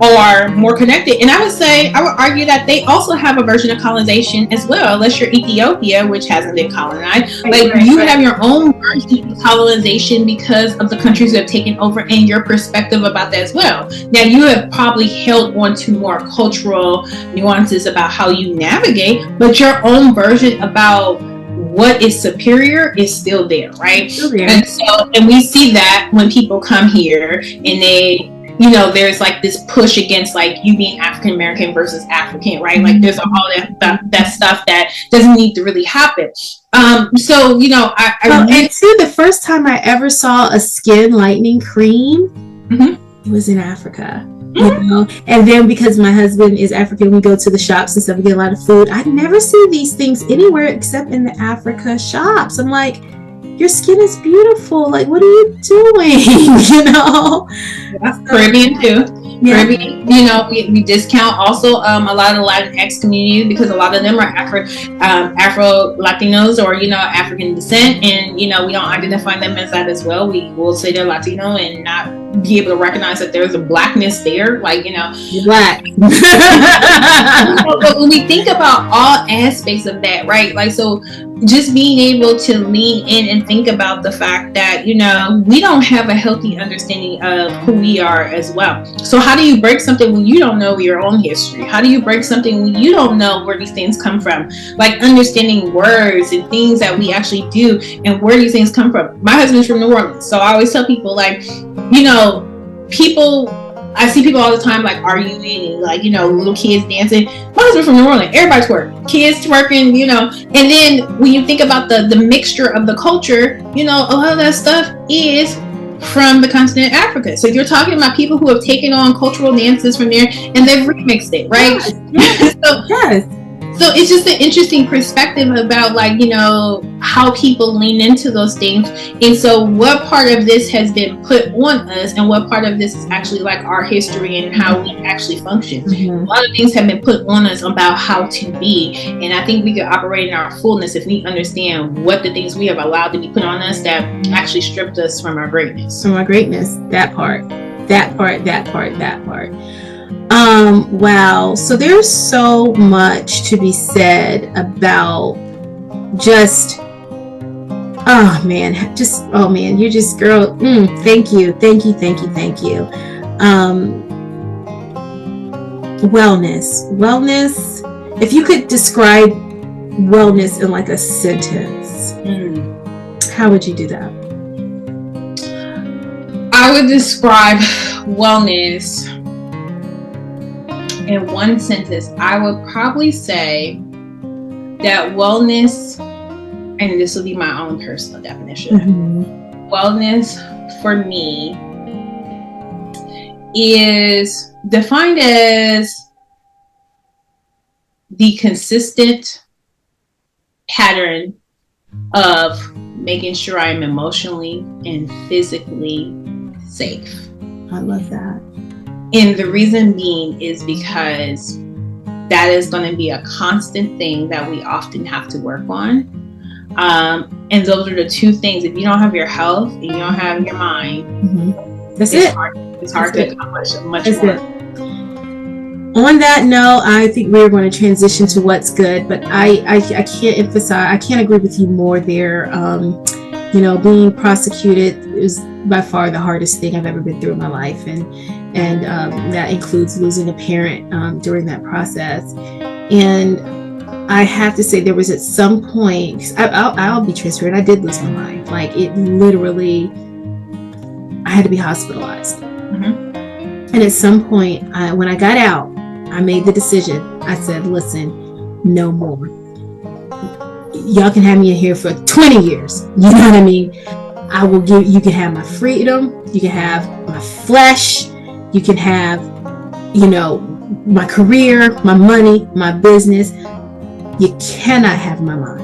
are more connected, and I would argue that they also have a version of colonization as well, unless you're Ethiopia, which hasn't been colonized. You have your own version of colonization because of the countries that have taken over, and your perspective about that as well. Now, you have probably held on to more cultural nuances about how you navigate, but your own version about what is superior is still there, right? And we see that when people come here and they, there's like this push against, like, you being African American versus African, right? Like, there's all that stuff that doesn't need to really happen. And too, the first time I ever saw a skin lightening cream, it was in Africa. And then because my husband is African, we go to the shops and stuff, we get a lot of food. I never see these things anywhere except in the Africa shops. I'm like, your skin is beautiful. Like, what are you doing? Caribbean too. Caribbean, we discount also a lot of the Latinx communities, because a lot of them are Afro Latinos or African descent, and we don't identify them as that as well. We will say they're Latino and not be able to recognize that there's a Blackness there, like Black. But when we think about all aspects of that, right? Like, so just being able to lean in and think about the fact that we don't have a healthy understanding of who we are as well. So how do you break something when you don't know your own history? How do you break something when you don't know where these things come from? Like, understanding words and things that we actually do and where these things come from. My husband's from New Orleans, so I always tell people, like, I see people all the time, like, arguing, like, little kids dancing. My husband's from New Orleans, everybody twerk, kids twerking, and then when you think about the mixture of the culture, a lot of that stuff is from the continent of Africa. So you're talking about people who have taken on cultural dances from there and they've remixed it, right? Yes. So, so it's just an interesting perspective about, like, you know, how people lean into those things. And so what part of this has been put on us and what part of this is actually like our history and how we actually function. A lot of things have been put on us about how to be. And I think we could operate in our fullness if we understand what the things we have allowed to be put on us that actually stripped us from our greatness. From our greatness. That part. Wow. So there's so much to be said about just, you're just, girl, thank you. Wellness. If you could describe wellness in like a sentence, how would you do that? I would describe wellness in one sentence. I would probably say that wellness, and this will be my own personal definition, wellness for me is defined as the consistent pattern of making sure I am emotionally and physically safe. I love that. And the reason being is because that is going to be a constant thing that we often have to work on. And those are the two things. If you don't have your health and you don't have your mind, it's hard to accomplish much more. On that note, I think we're going to transition to what's good, but I can't agree with you more there. Being prosecuted is by far the hardest thing I've ever been through in my life, and that includes losing a parent during that process. And I have to say, there was at some point, I'll be transparent, I did lose my mind. Like, it literally, I had to be hospitalized. And at some point, when I got out, I made the decision. I said, listen, no more. Y'all can have me in here for 20 years. You know what I mean? You can have my freedom. You can have my flesh. You can have, my career, my money, my business. You cannot have my mind.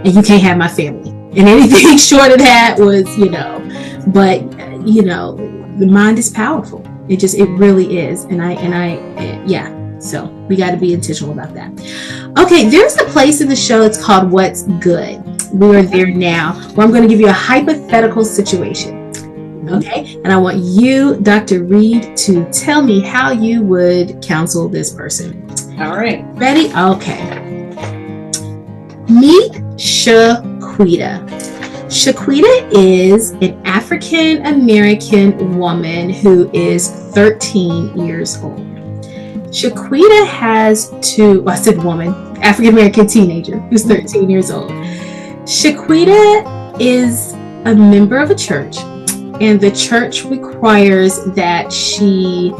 And you can't have my family. And anything short of that was, but, the mind is powerful. It really is. So we got to be intentional about that. Okay, there's a place in the show, it's called What's Good. We are there now, where I'm going to give you a hypothetical situation. Okay, and I want you, Dr. Reed, to tell me how you would counsel this person. All right. Ready? Okay. Meet Shaquita. Shaquita is an African American woman who is 13 years old. Shaquita has African American teenager who's 13 years old. Shaquita is a member of a church, and the church requires that she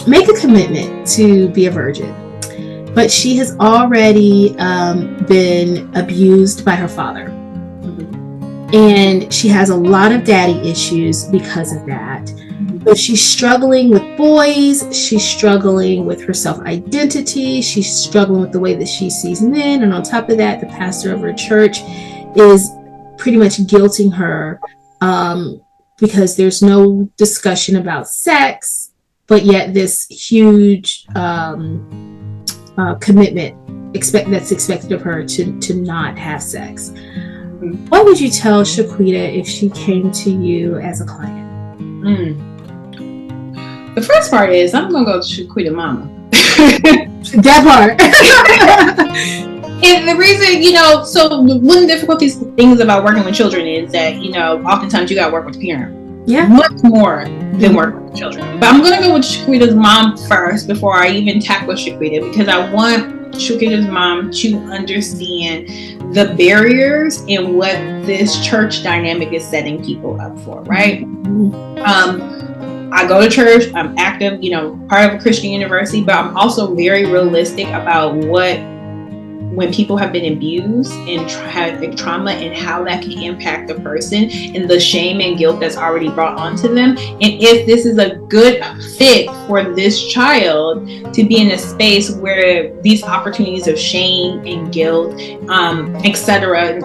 make a commitment to be a virgin. But she has already been abused by her father. And she has a lot of daddy issues because of that. But she's struggling with boys. She's struggling with her self-identity. She's struggling with the way that she sees men. And on top of that, the pastor of her church is pretty much guilting her because there's no discussion about sex, but yet this huge commitment that's expected of her to not have sex. What would you tell Shaquita if she came to you as a client? The first part is, I'm going to go to Shaquita mama. That part. And the reason, so one of the difficult things about working with children is that, oftentimes you got to work with the parent. Yeah. Much more than working with children. But I'm going to go with Shaquita's mom first before I even tackle Shaquita, because I want Shaquita's mom to understand the barriers and what this church dynamic is setting people up for, right? I go to church, I'm active, part of a Christian university, but I'm also very realistic about what when people have been abused and had trauma, and how that can impact the person, and the shame and guilt that's already brought onto them. And if this is a good fit for this child to be in a space where these opportunities of shame and guilt, etc.,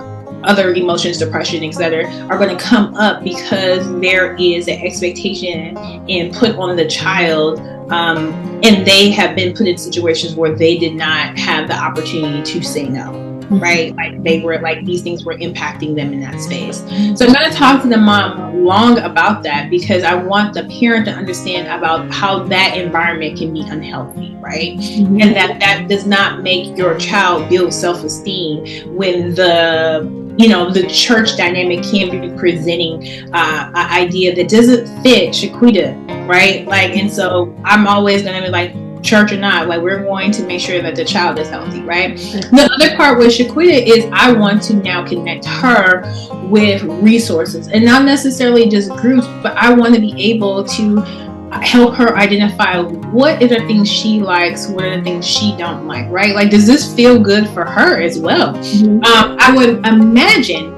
other emotions, depression, etc., are going to come up because there is an expectation and put on the child, and they have been put in situations where they did not have the opportunity to say no, right? Like they were like, these things were impacting them in that space. So I'm going to talk to the mom long about that, because I want the parent to understand about how that environment can be unhealthy, right? And that does not make your child build self-esteem when the church dynamic can be presenting an idea that doesn't fit Shaquita, right? Like, and so I'm always going to be like, church or not, like, we're going to make sure that the child is healthy, right? The other part with Shaquita is I want to now connect her with resources, and not necessarily just groups, but I want to be able to help her identify what are the things she likes, what are the things she don't like, right? Like, does this feel good for her as well? I would imagine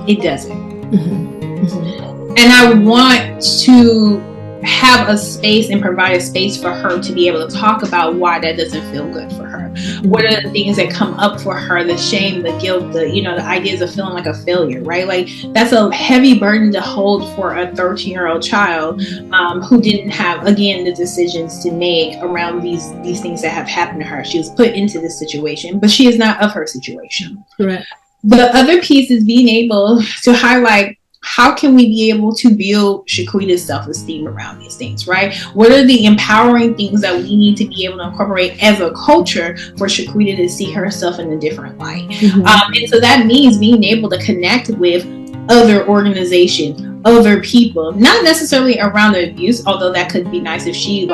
it doesn't. And I want to have a space and provide a space for her to be able to talk about why that doesn't feel good for her. What are the things that come up for her, the shame, the guilt, the ideas of feeling like a failure, right? Like, that's a heavy burden to hold for a 13-year-old child who didn't have, again, the decisions to make around these things that have happened to her. She was put into this situation, but she is not of her situation. Correct. The other piece is being able to highlight, how can we be able to build Shaquita's self-esteem around these things, right? What are the empowering things that we need to be able to incorporate as a culture for Shaquita to see herself in a different light? And so that means being able to connect with other organizations, other people, not necessarily around the abuse, although that could be nice if she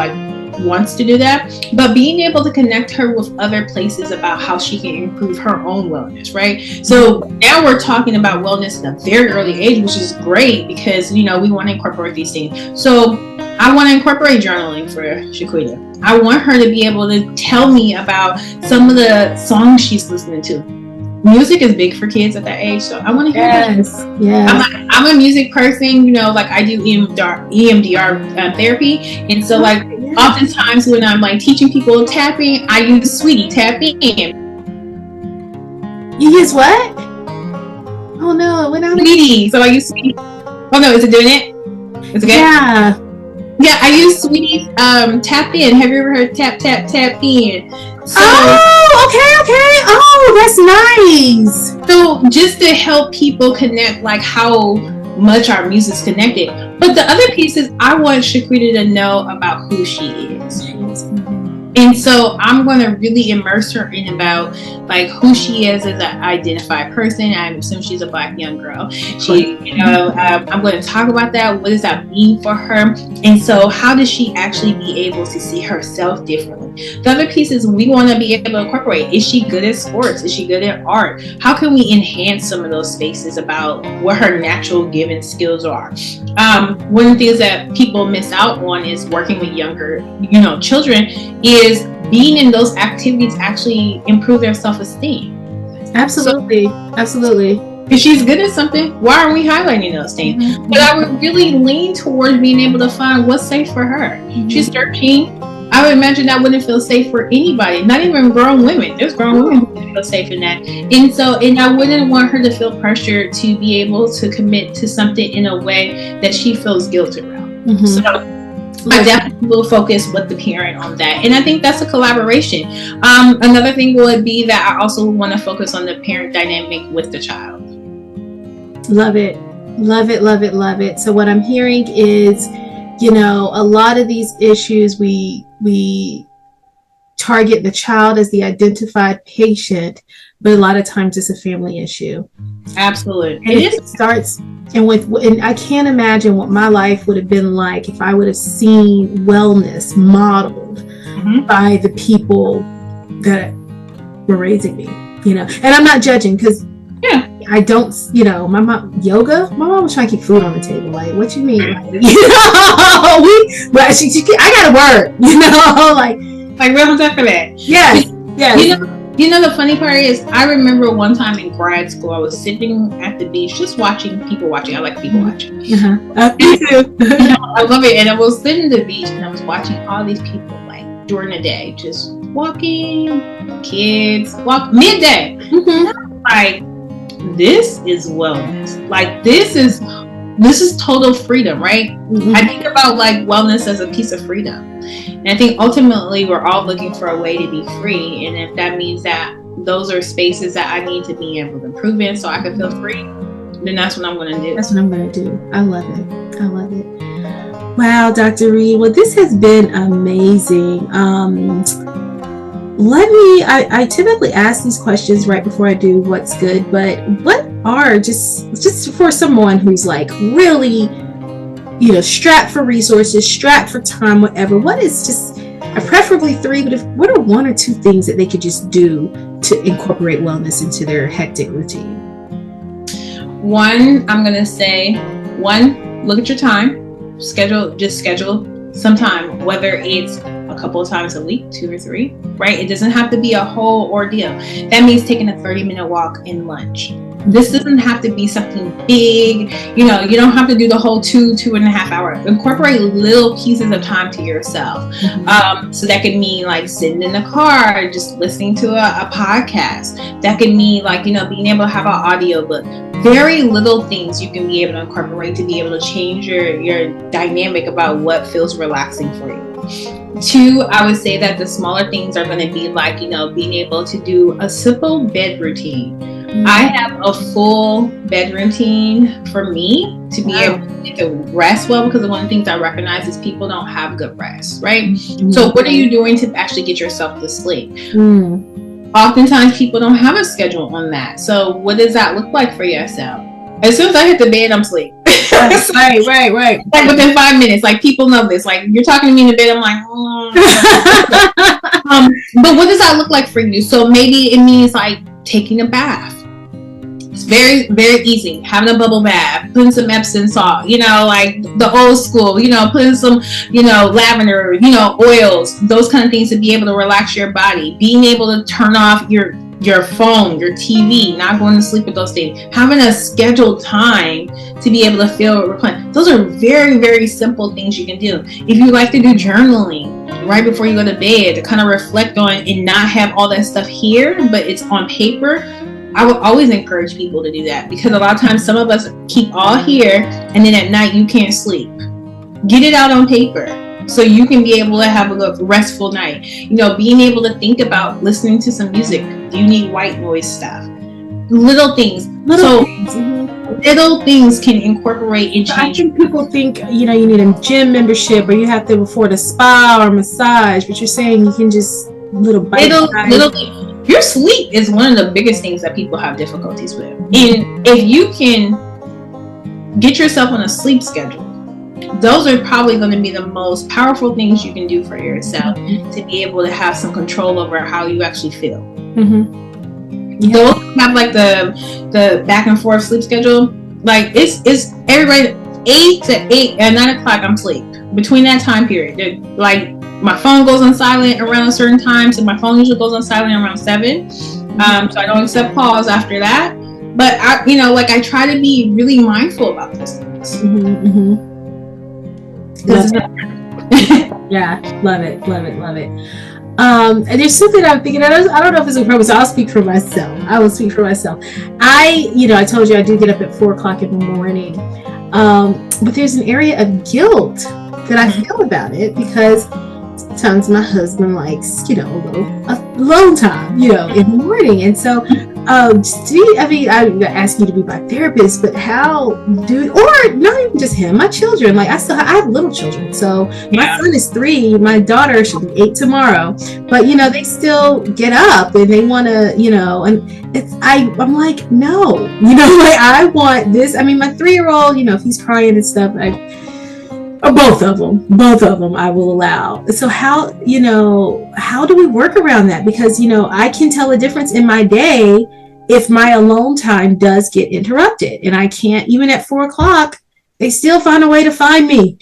wants to do that, but being able to connect her with other places about how she can improve her own wellness, right? So now we're talking about wellness at a very early age, which is great, because we want to incorporate these things. So I want to incorporate journaling for Shaquita. I want her to be able to tell me about some of the songs she's listening to. Music is big for kids at that age, so I want to hear that. Yes. I'm a music person, like I do EMDR therapy, and so oftentimes when I'm teaching people tapping, I use Sweetie Tap In. You use what? Oh no, it went out. Sweetie. So I use Sweetie. Oh no, is it doing it? Is it good? Yeah, I use Sweetie Tap In. Have you ever heard Tap Tap Tap In? So, okay. Oh, that's nice. So just to help people connect, how much our music's connected. But the other piece is I want Shaquita to know about who she is. And so I'm going to really immerse her in about who she is as an identified person. I assume she's a Black young girl. I'm going to talk about that. What does that mean for her? And so how does she actually be able to see herself differently? The other piece is we want to be able to incorporate, is she good at sports? Is she good at art? How can we enhance some of those spaces about what her natural given skills are? One of the things that people miss out on is working with younger, children, is being in those activities actually improve their self-esteem. Absolutely. If she's good at something, why aren't we highlighting those things? But I would really lean towards being able to find what's safe for her. She's 13. I would imagine that wouldn't feel safe for anybody, not even grown women. There's grown women who feel safe in that. And I wouldn't want her to feel pressure to be able to commit to something in a way that she feels guilt around. So I definitely will focus with the parent on that. And I think that's a collaboration. Another thing would be that I also want to focus on the parent dynamic with the child. Love it. So what I'm hearing is, a lot of these issues, we target the child as the identified patient, but a lot of times it's a family issue. Absolutely. And it starts, and I can't imagine what my life would have been like if I would have seen wellness modeled by the people that were raising me, and I'm not judging, because I don't, my mom, yoga, my mom was trying to keep food on the table. What you mean? I gotta work, we don't have time for that. Yes. You know, the funny part is, I remember one time in grad school, I was sitting at the beach just watching people watching. I like people watching. Me too. I love it. And I was sitting at the beach and I was watching all these people like during the day, just walking, kids, walk midday. Like, this is wellness. Like, this is total freedom, right? I think about like wellness as a piece of freedom. And I think ultimately we're all looking for a way to be free. And if that means that those are spaces that I need to be able to improve in so I can feel free, then that's what I'm going to do. That's what I'm going to do. I love it. I love it. Wow, Dr. Reed. Well, this has been amazing. I typically ask these questions right before I do what's good, but what are just for someone who's like really, strapped for resources, strapped for time, whatever, what is just preferably 3, but what are 1 or 2 things that they could just do to incorporate wellness into their hectic routine? I'm going to say, look at your time. Schedule some time, whether it's a couple of times a week, 2 or 3, right? It doesn't have to be a whole ordeal. That means taking a 30-minute walk and lunch. This doesn't have to be something big. You don't have to do the whole 2.5 hour. Incorporate little pieces of time to yourself. So that could mean like sitting in the car, just listening to a podcast. That could mean like, being able to have an audio book. Very little things you can be able to incorporate to be able to change your dynamic about what feels relaxing for you. 2, I would say that the smaller things are going to be like, being able to do a simple bed routine. I have a full bed routine for me to be able to rest well, because one of the things I recognize is people don't have good rest, right? So what are you doing to actually get yourself to sleep? Oftentimes people don't have a schedule on that. So what does that look like for yourself? As soon as I hit the bed, I'm asleep. Right. Like within 5 minutes, like people know this. Like you're talking to me in the bed, I'm like, but what does that look like for you? So maybe it means like taking a bath. It's very, very easy. Having a bubble bath, putting some Epsom salt, like the old school, putting some, lavender, oils, those kind of things to be able to relax your body. Being able to turn off your phone, your TV, not going to sleep with those things. Having a scheduled time to be able to feel replenished. Those are very, very simple things you can do. If you like to do journaling right before you go to bed to kind of reflect on and not have all that stuff here, but it's on paper, I would always encourage people to do that, because a lot of times some of us keep all here and then at night you can't sleep. Get it out on paper so you can be able to have a restful night. Being able to think about listening to some music. Do you need white noise stuff? Little things. Little things can incorporate and change. I think people think, you need a gym membership or you have to afford a spa or massage, but you're saying you can just little things. Your sleep is one of the biggest things that people have difficulties with. And if you can get yourself on a sleep schedule, those are probably going to be the most powerful things you can do for yourself to be able to have some control over how you actually feel. Those have like the back and forth sleep schedule. Like it's everybody 8 to 9 o'clock I'm asleep. Between that time period, like my phone goes on silent around a certain time, so my phone usually goes on silent around 7. So I don't accept calls after that. But I try to be really mindful about those things. Yeah, love it. And there's something I'm thinking. I don't know if it's a problem, so I'll speak for myself. I will speak for myself. I told you I do get up at 4 o'clock in the morning. But there's an area of guilt that I feel about it, because sometimes my husband likes, a alone time, in the morning. And so, I'm asking you to be my therapist, but or not even just him, my children, like I have little children. So my son is 3, my daughter should be 8 tomorrow, but they still get up and they want to, and I'm like, no, I want this. I mean, my 3-year-old, if he's crying and stuff, both of them I will allow. So how do we work around that? Because I can tell a difference in my day if my alone time does get interrupted, and I can't, even at 4 o'clock they still find a way to find me.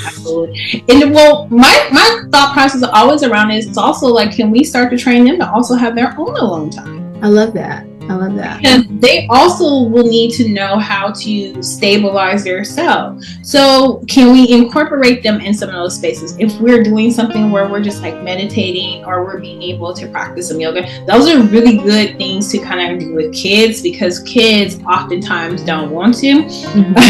Absolutely. And well, my thought process always around is it's also like, can we start to train them to also have their own alone time? I love that. I love that. And they also will need to know how to stabilize their self. So can we incorporate them in some of those spaces? If we're doing something where we're just like meditating, or we're being able to practice some yoga, those are really good things to kind of do with kids, because kids oftentimes don't want to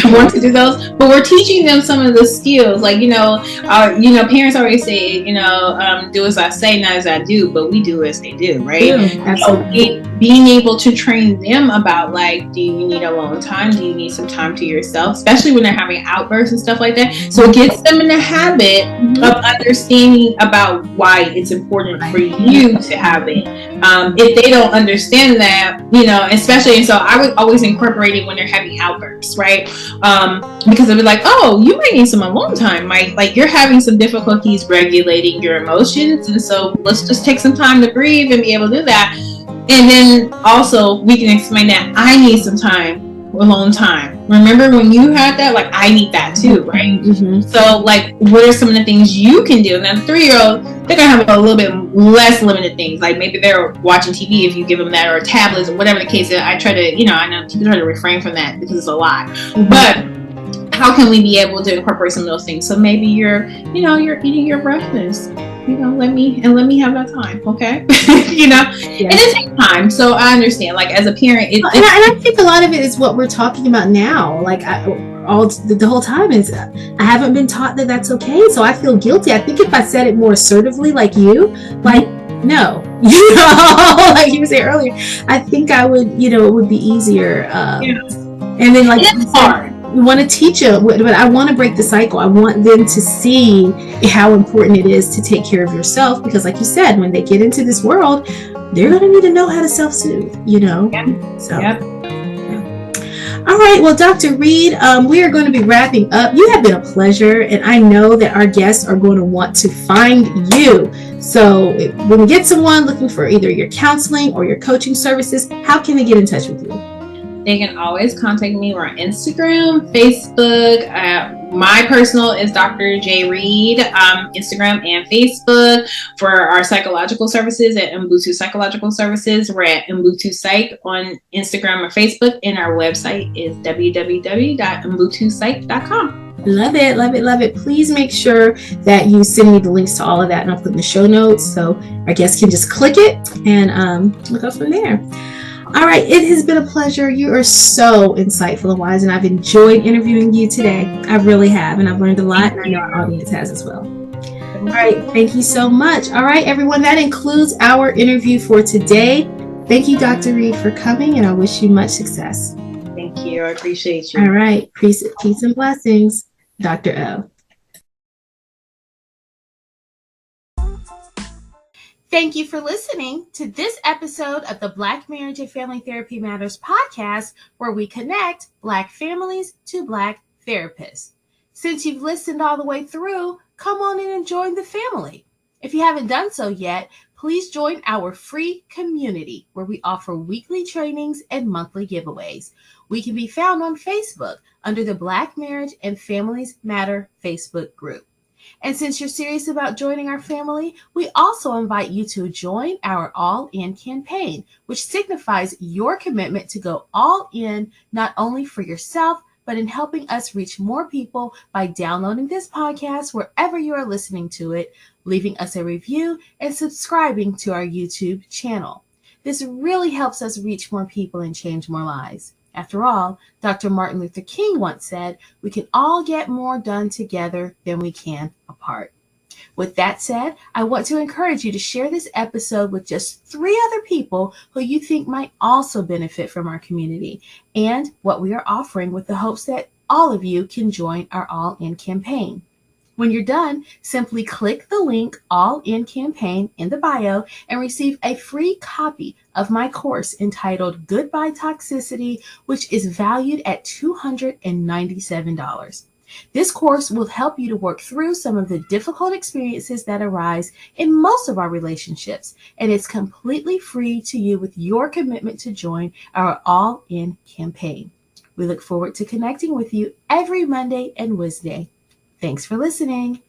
want to do those, but we're teaching them some of the skills. Like, parents always say, do as I say, not as I do, but we do as they do, right? Yeah, absolutely. So being able to train them about, like, do you need alone time? Do you need some time to yourself? Especially when they're having outbursts and stuff like that. So it gets them in the habit of understanding about why it's important for you to have it. If they don't understand that, especially, and so I would always incorporate it when they're having outbursts, right? Because I'd be like, oh, you might need some alone time, right? Like, you're having some difficulties regulating your emotions, and so let's just take some time to breathe and be able to do that. And then also we can explain that I need some time, alone time. Remember when you had that? Like, I need that too, right? So, like, what are some of the things you can do? Now, the 3-year-old, they're gonna have a little bit less limited things. Like, maybe they're watching TV if you give them that, or tablets, or whatever the case is. I try to, I know people try to refrain from that because it's a lot. But how can we be able to incorporate some of those things? So maybe you're eating your breakfast. Let me have that time, okay? Yes. And it takes time. So I understand. Like, as a parent, and I think a lot of it is what we're talking about now. Like, the whole time is I haven't been taught that that's okay, so I feel guilty. I think if I said it more assertively, like you, like, no, like you said earlier, I think I would, it would be easier. And then, like, it's hard. We want to teach them, but I want to break the cycle. I want them to see how important it is to take care of yourself, because, like you said, when they get into this world, they're going to need to know how to self-soothe, So, All right. Well, Dr. Reed, we are going to be wrapping up. You have been a pleasure, and I know that our guests are going to want to find you. So when we get someone looking for either your counseling or your coaching services, how can they get in touch with you? They can always contact me on Instagram, Facebook. My personal is Dr. J. Reed, Instagram and Facebook. For our psychological services at Ubuntu Psychological Services, we're at Ubuntu Psych on Instagram or Facebook, and our website is www.ubuntuspsych.com. Love it, love it, love it. Please make sure that you send me the links to all of that, and I'll put in the show notes so our guests can just click it and we'll go from there. All right, it has been a pleasure. You are so insightful and wise, and I've enjoyed interviewing you today. I really have, and I've learned a lot, and I know our audience has as well. All right, thank you so much. All right, everyone, that includes our interview for today. Thank you, Dr. Reed, for coming, and I wish you much success. Thank you. I appreciate you. All right, peace and blessings, Dr. O. Thank you for listening to this episode of the Black Marriage and Family Therapy Matters podcast, where we connect Black families to Black therapists. Since you've listened all the way through, come on in and join the family. If you haven't done so yet, please join our free community where we offer weekly trainings and monthly giveaways. We can be found on Facebook under the Black Marriage and Families Matter Facebook group. And since you're serious about joining our family, we also invite you to join our All In campaign, which signifies your commitment to go all in, not only for yourself, but in helping us reach more people by downloading this podcast wherever you are listening to it, leaving us a review, and subscribing to our YouTube channel. This really helps us reach more people and change more lives. After all, Dr. Martin Luther King once said, we can all get more done together than we can apart. With that said, I want to encourage you to share this episode with just 3 other people who you think might also benefit from our community and what we are offering, with the hopes that all of you can join our All In campaign. When you're done, simply click the link All In Campaign in the bio and receive a free copy of my course entitled Goodbye Toxicity, which is valued at $297. This course will help you to work through some of the difficult experiences that arise in most of our relationships, and it's completely free to you with your commitment to join our All In campaign. We look forward to connecting with you every Monday and Wednesday. Thanks for listening.